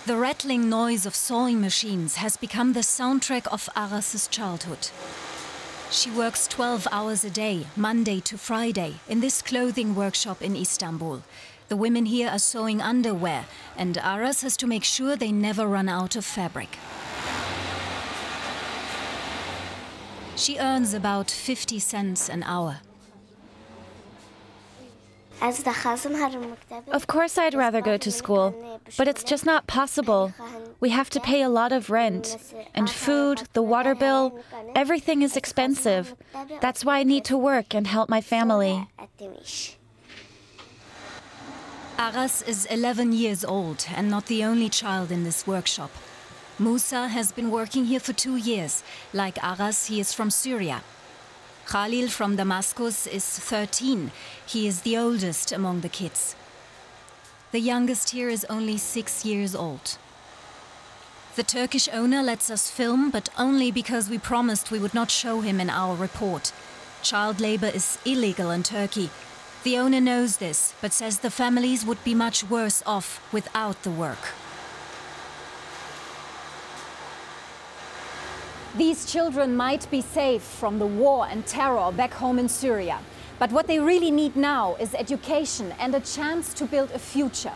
The rattling noise of sewing machines has become the soundtrack of Aras's childhood. She works 12 hours a day, Monday to Friday, in this clothing workshop in Istanbul. The women here are sewing underwear, and Aras has to make sure they never run out of fabric. She earns about 50 cents an hour. Of course I'd rather go to school, but it's just not possible. We have to pay a lot of rent, and food, the water bill, everything is expensive. That's why I need to work and help my family. Aras is 11 years old and not the only child in this workshop. Musa has been working here for 2 years. Like Aras, he is from Syria. Khalil from Damascus is 13. He is the oldest among the kids. The youngest here is only 6 years old. The Turkish owner lets us film, but only because we promised we would not show him in our report. Child labor is illegal in Turkey. The owner knows this, but says the families would be much worse off without the work. These children might be safe from the war and terror back home in Syria. But what they really need now is education and a chance to build a future.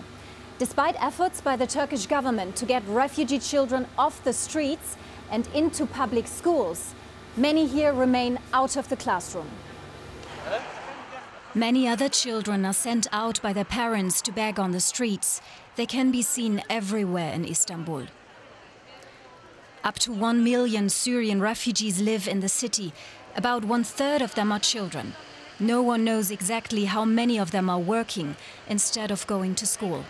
Despite efforts by the Turkish government to get refugee children off the streets and into public schools, many here remain out of the classroom. Many other children are sent out by their parents to beg on the streets. They can be seen everywhere in Istanbul. Up to 1 million Syrian refugees live in the city. About 1/3 of them are children. No one knows exactly how many of them are working instead of going to school.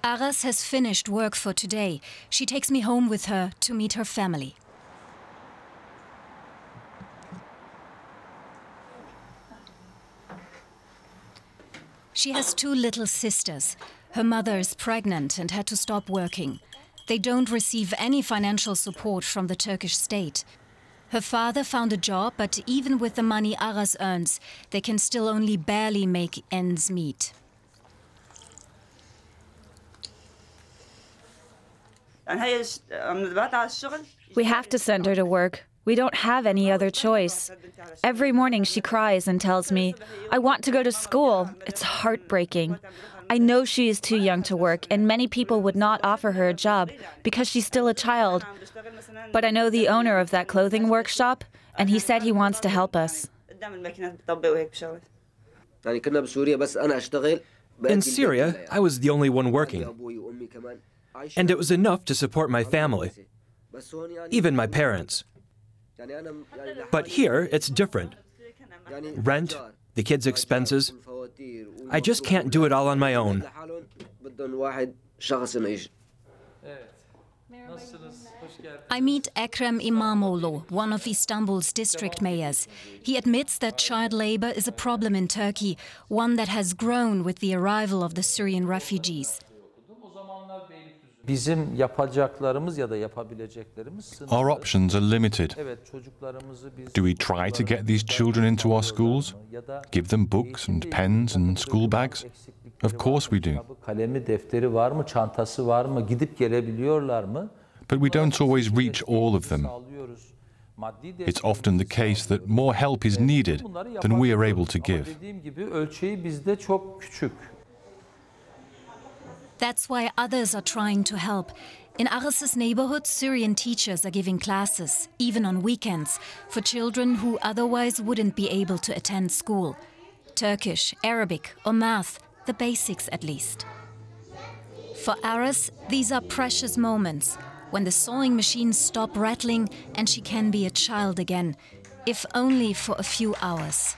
Aras has finished work for today. She takes me home with her to meet her family. She has 2 little sisters. Her mother is pregnant and had to stop working. They don't receive any financial support from the Turkish state. Her father found a job, but even with the money Aras earns, they can still only barely make ends meet. We have to send her to work. We don't have any other choice. Every morning she cries and tells me, "I want to go to school." It's heartbreaking. I know she is too young to work, and many people would not offer her a job because she's still a child. But I know the owner of that clothing workshop, and he said he wants to help us. In Syria, I was the only one working, and it was enough to support my family, even my parents. But here, it's different. Rent, the kids' expenses. I just can't do it all on my own. I meet Ekrem İmamoğlu, one of Istanbul's district mayors. He admits that child labor is a problem in Turkey, one that has grown with the arrival of the Syrian refugees. Our options are limited. Do we try to get these children into our schools? Give them books and pens and school bags? Of course we do. But we don't always reach all of them. It's often the case that more help is needed than we are able to give. That's why others are trying to help. In Aras's neighborhood, Syrian teachers are giving classes, even on weekends, for children who otherwise wouldn't be able to attend school. Turkish, Arabic or math, the basics at least. For Aras, these are precious moments, when the sewing machines stop rattling and she can be a child again, if only for a few hours.